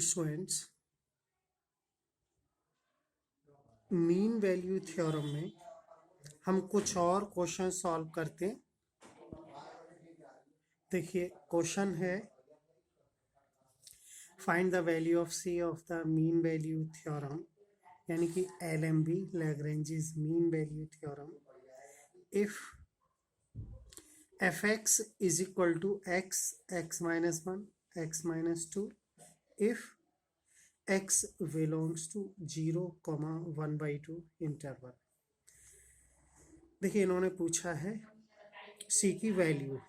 Students, mean value theorem में हम कुछ और क्वेश्चन सॉल्व करते हैं। देखिए क्वेश्चन है find the value of C of the mean value theorem, यानी कि LMB Lagrange's mean value theorem. If fx is equal to x, x minus 1, x minus 2, if x belongs to 0, 1/2 interval. देखिए इन्होंने पूछा है सी की value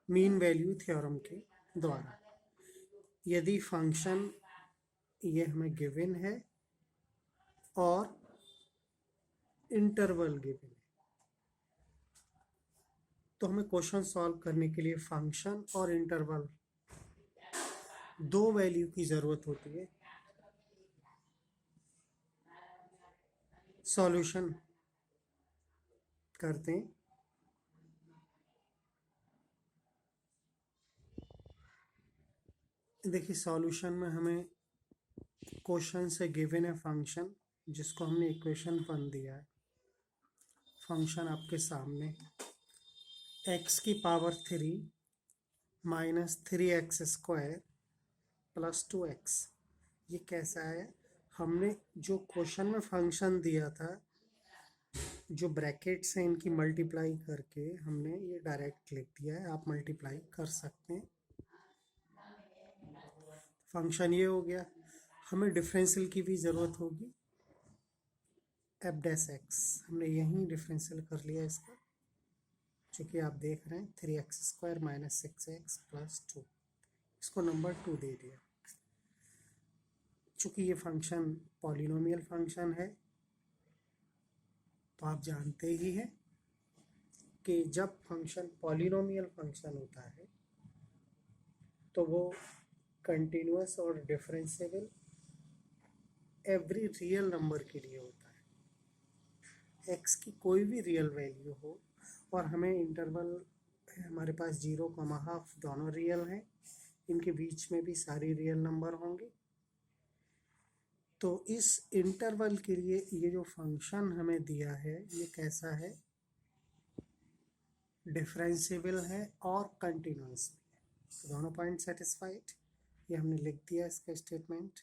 mean value theorem के द्वारा, यदि फंक्शन ये हमें गिवन है और इंटरवल गिवन है, तो हमें क्वेश्चन सॉल्व करने के लिए फंक्शन और इंटरवल दो वैल्यू की जरूरत होती है। सॉल्यूशन करते हैं। देखिए सॉल्यूशन में हमें क्वेश्चन से गिवन है फंक्शन, जिसको हमने इक्वेशन 1 दिया है। फंक्शन आपके सामने x की power 3 minus 3x² plus 2x। ये कैसा है? हमने जो क्वेश्चन में फंक्शन दिया था, जो ब्रैकेट से इनकी मल्टीप्लाई करके हमने ये डायरेक्ट लिख दिया है। आप मल्टीप्लाई कर सकते हैं। फंक्शन ये हो गया। हमें डिफरेंशियल की भी ज़रूरत होगी। f' हमने यहीं डिफरेंशियल कर लिया इसका, चूँकि आप देख रहे हैं 3x² माइनस 6x प्लस 2, इसको नंबर 2 दे दिया। चूँकि ये फंक्शन पॉलिनोमियल फंक्शन है, तो आप जानते ही हैं कि जब फंक्शन पॉलिनोमियल फंक्शन होता है तो वो कंटिन्यूअस और डिफरेंशिएबल एवरी रियल नंबर के लिए होता है। x की कोई भी रियल वैल्यू हो, और हमें इंटरवल हमारे पास 0,5 दोनों रियल हैं, इनके बीच में भी सारी रियल नंबर होंगे। तो इस इंटरवल के लिए ये जो फंक्शन हमें दिया है, ये कैसा है? डिफरेंशिएबल है और कंटिन्यूअस भी है। तो दोनों पॉइंट सेटिस्फाइड। ये हमने लिख दिया इसका statement.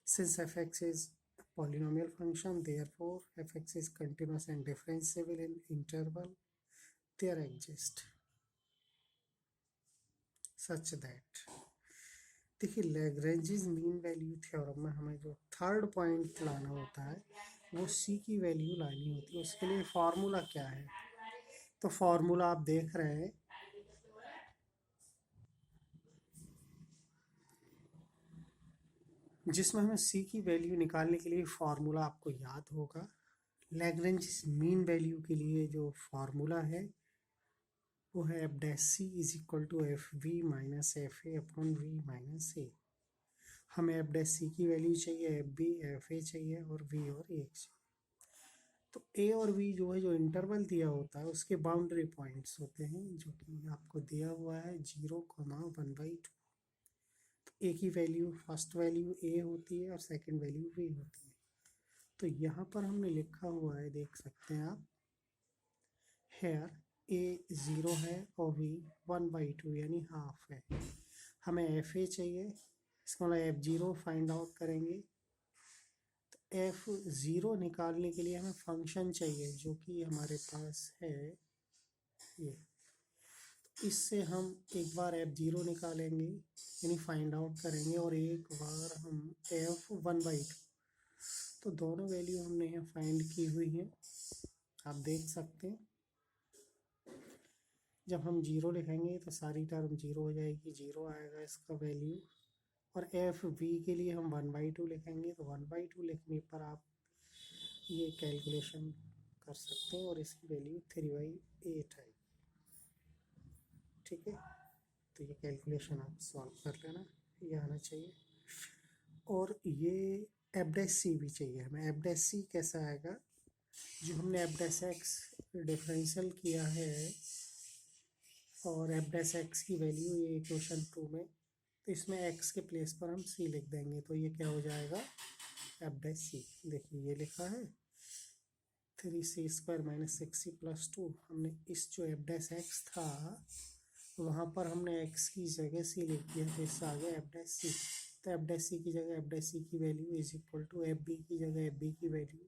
Since f(x) is polynomial function, therefore f(x) is continuous and differentiable in interval there exist such that। देखिए लैग्रेंजेस मीन वैल्यू थ्योरम में हमें जो थर्ड पॉइंट लाना होता है, वो सी की वैल्यू लानी होती है। उसके लिए फॉर्मूला क्या है? तो फॉर्मूला आप देख रहे हैं, जिसमें हमें सी की वैल्यू निकालने के लिए फॉर्मूला आपको याद होगा। लैग्रेंजेस मीन वैल्यू के लिए जो फॉर्मूला है वो है f' is equal to fv minus fa upon v minus a। हमें f' की वैल्यू चाहिए, fb fa चाहिए और v और a चाहिए। तो a और v जो है, जो इंटरवल दिया होता है, उसके बाउंड्री पॉइंट्स होते हैं, जो कि आपको दिया हुआ है 0,1/2। तो a की वैल्यू, फर्स्ट वैल्यू a होती है और सेकंड वैल्यू v होती है। तो यहाँ पर हमने लिखा हुआ है, देख सकते हैं आप, हेयर a 0 है और v 1/2 यानी हाफ है। हमें fa चाहिए, इसका मतलब f0 फाइंड आउट करेंगे। तो f0 निकालने के लिए हमें फंक्शन चाहिए, जो कि हमारे पास है ये। इससे हम एक बार f0 निकालेंगे, यानी फाइंड आउट करेंगे, और एक बार हम f1/2। तो दोनों वैल्यू हमने यहाँ फाइंड की हुई है, आप देख सकते हैं। जब हम 0 लिखेंगे तो सारी टर्म 0 हो जाएगी, 0 आएगा इसका वैल्यू। और f(v) के लिए हम 1/2 लिखेंगे, तो 1/2 लिखने पर आप ये कैलकुलेशन कर सकते हैं और इसकी वैल्यू 3/8 आएगी। ठीक है, तो ये कैलकुलेशन आप सॉल्व कर लेना, ये आना चाहिए। और ये f' भी चाहिए हमें। f' कैसा आएगा? जो हमने f' डिफरेंशियल किया है, और f' की वैल्यू ये इक्वेशन 2 में तो इसमें x के प्लेस पर हम c लिख देंगे, तो ये क्या हो जाएगा एफ डैश सी। देखिए ये लिखा है 3c² - 6c + 2। हमने इस जो एफ डैश एक्स था वहाँ पर हमने x की जगह c लिख दिया, तो इससे आ गया एफ डैश सी। तो एफ डैश सी की जगह एफ डैश सी की value is equal to F B की जगह एफ बी की वैल्यू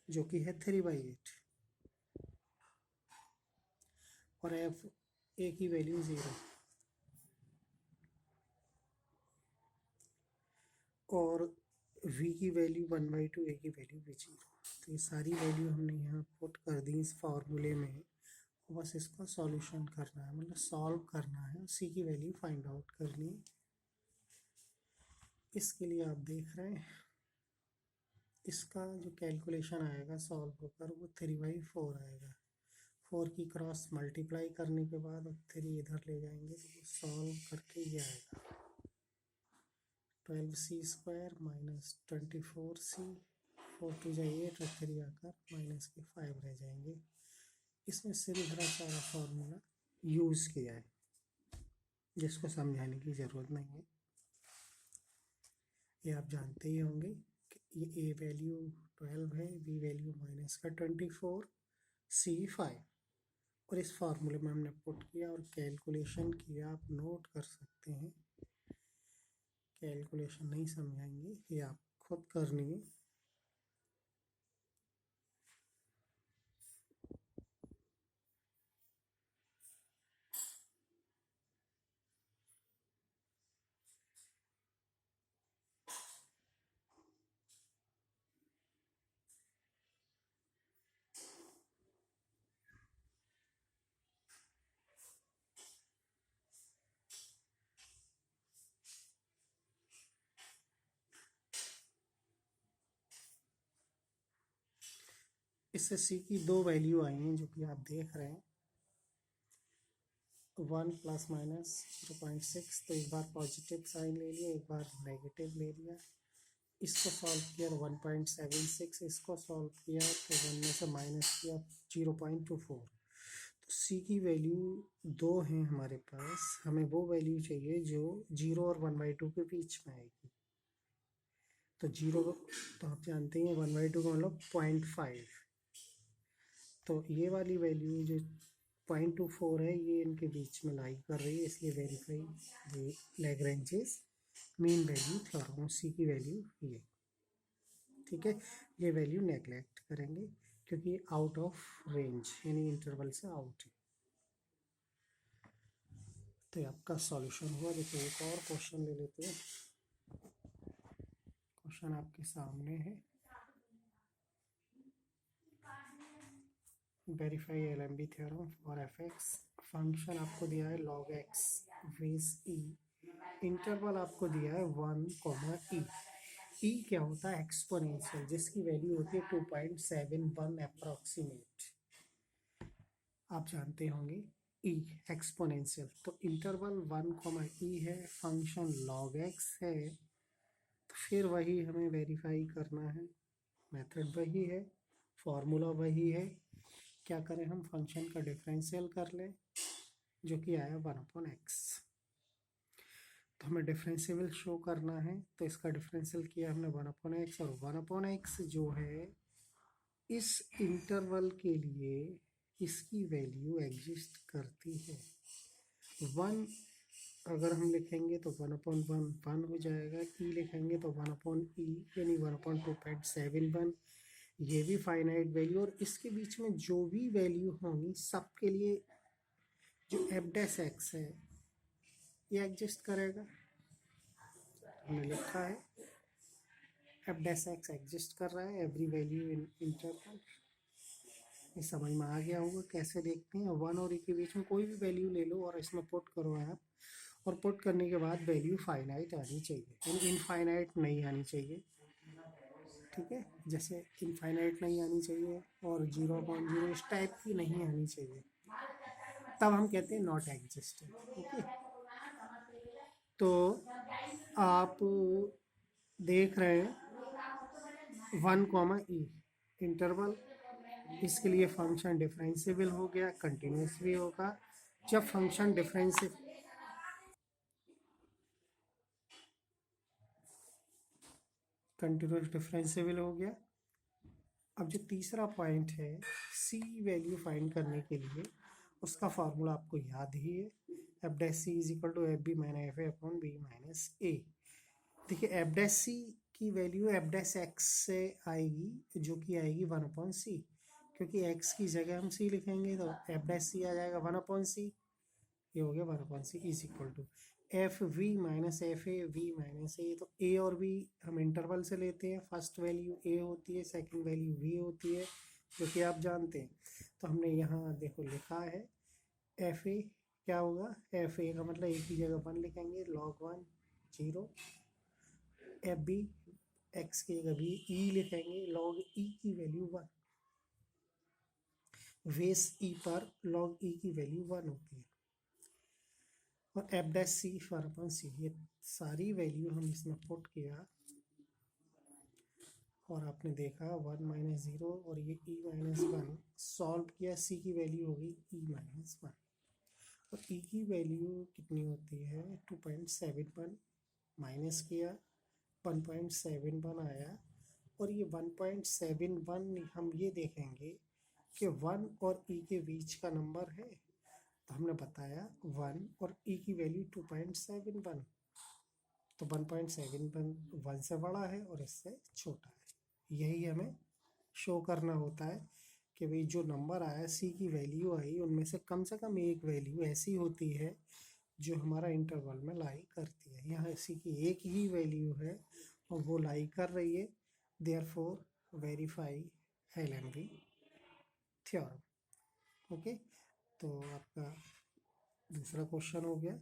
जो कि है 3/8 और एफ ए की वैल्यू 0 और v की वैल्यू 1/2, a की वैल्यू भी 0। तो ये सारी वैल्यू हमने यहाँ पुट कर दी इस फॉर्मूले में। बस इसका सॉल्यूशन करना है, मतलब सॉल्व करना है, c की वैल्यू फाइंड आउट करनी है। इसके लिए आप देख रहे हैं इसका जो कैलकुलेशन आएगा सॉल्व होकर वो 3/4 आएगा। 4 की क्रॉस मल्टीप्लाई करने के बाद 3 इधर ले जाएंगे तो वो सॉल्व करके ये आएगा 12c² - 24c, 4 2 जा 8 और 3 आकर -5 रह जाएंगे। इसमें सिर्फ बड़ा सारा फॉर्मूला यूज़ किया है जिसको समझाने की ज़रूरत नहीं है, ये आप जानते ही होंगे कि ये a वैल्यू 12 है, b वैल्यू -24, c 5 और इस फार्मूले में हमने पुट किया और कैलकुलेशन किया। आप नोट कर सकते हैं, कैलकुलेशन नहीं समझाएंगे, ये आप खुद करनी है। इससे c की दो वैल्यू आई हैं जो कि आप देख रहे हैं 1 ± 0.6। तो एक बार पॉजिटिव साइन ले लिया, एक बार नेगेटिव ले लिया। इसको सॉल्व किया 1.76, इसको सॉल्व किया तो 1 में से माइनस किया 0.24। तो c की वैल्यू 2 है हमारे पास, हमें वो वैल्यू चाहिए जो 0 और 1/2 के बीच में आएगी। तो 0 तो आप जानते हैं 1/2 का मतलब 0.5, तो ये वाली वैल्यू जो 0.24 है ये इनके बीच में लाई कर रही है, इसलिए verify Lagrange's mean value theorem, C की वैल्यू ये। ठीक है, ये वैल्यू नेगलेक्ट करेंगे क्योंकि ये आउट ऑफ रेंज यानी इंटरवल से आउट है। तो ये आपका सॉल्यूशन हुआ। देखिए एक और क्वेश्चन ले लेते हैं। क्वेश्चन आपके सामने है, verify LMB theorem for F x. Function आपको दिया है log x विज ई, इंटरवल आपको दिया है 1, e। e क्या होता है एक्सपोनेंशियल, जिसकी वैल्यू होती है 2.71 अप्रॉक्सीमेट। आप जानते होंगे e एक्सपोनेंशियल। तो इंटरवल 1, e है, फंक्शन log x है, तो फिर वही हमें वेरीफाई करना है। मेथड वही है, फॉर्मूला वही है। क्या करें, हम फंक्शन का डिफरेंशियल कर लें जो कि आया 1/x। तो हमें डिफरेंशियल शो करना है, तो इसका डिफरेंशियल किया हमने 1/x, और 1/x जो है इस इंटरवल के लिए इसकी वैल्यू एग्जिस्ट करती है। 1 अगर हम लिखेंगे तो 1/1 1 हो जाएगा, e लिखेंगे तो 1/e यानी 1/2.71। ये भी फाइनाइट वैल्यू, और इसके बीच में जो भी वैल्यू होंगी सबके लिए जो एफ डैश एक्स है ये एग्जिस्ट करेगा। हमने लिखा है एफ डैश एक्स एग्जिस्ट कर रहा है एवरी वैल्यू इन इंटरवल। ये समझ में आ गया होगा कैसे देखते हैं। 1 और e के बीच में कोई भी वैल्यू ले लो और इसमें पुट करो आप, और पुट करने के बाद वैल्यू फाइनाइट आनी चाहिए, यानी इनफाइनाइट नहीं आनी चाहिए। ठीक है, जैसे इनफाइनाइट नहीं आनी चाहिए और 0/0 इस टाइप की नहीं आनी चाहिए, तब हम कहते हैं नॉट एग्जिस्टिंग। ओके, तो आप देख रहे हैं 1, e इंटरवल, इसके लिए फंक्शन डिफरेंशिएबल हो गया, कंटिन्यूस भी होगा। जब फंक्शन डिफरेंशिएबल कंटिन्यूस डिफरेंशिएबल हो गया। अब जो तीसरा पॉइंट है सी वैल्यू फाइंड करने के लिए, उसका फार्मूला आपको याद ही है, F dash C is equal to F B minus F A upon B minus A. देखिए एफ डैश सी की वैल्यू एफ डैश एक्स से आएगी, जो कि आएगी 1/c, क्योंकि x की जगह हम c लिखेंगे तो एफ डैश सी आ जाएगा 1/c। ये हो गया 1/c is equal to F B minus F A B minus A. तो ए और बी हम इंटरवल से लेते हैं, फर्स्ट वैल्यू ए होती है, सेकंड वैल्यू वी होती है, जो कि आप जानते हैं। तो हमने यहाँ देखो लिखा है एफ ए क्या होगा, एफ ए का मतलब ए की जगह 1 लिखेंगे, log 1 0, एफ बी एक्स की जगह भी ई लिखेंगे, log ई की वैल्यू 1, बेस ई पर log ई की वैल्यू 1 होती है, और एफ डैश सी फॉर अपन सी। ये सारी वैल्यू हम इसमें पुट किया और आपने देखा 1 माइनस 0 और ये ई माइनस 1 सॉल्व किया, सी की वैल्यू होगी ई माइनस 1 और ई की वैल्यू कितनी होती है 2.71, माइनस किया 1.71 आया। और ये 1.71 हम ये देखेंगे कि 1 और ई के बीच का नंबर है, तो हमने बताया 1 और ई की वैल्यू 2.71, तो 1.71 1 से बड़ा है और इससे छोटा है। यही हमें शो करना होता है कि भाई जो नंबर आया सी की वैल्यू आई, उनमें से कम एक वैल्यू ऐसी होती है जो हमारा इंटरवल में लाई करती है। यहाँ सी की एक ही वैल्यू है और वो लाई कर रही है, देयरफॉर वेरीफाई हेलेनरी थ्योरम। ओके, तो आपका दूसरा क्वेश्चन हो गया।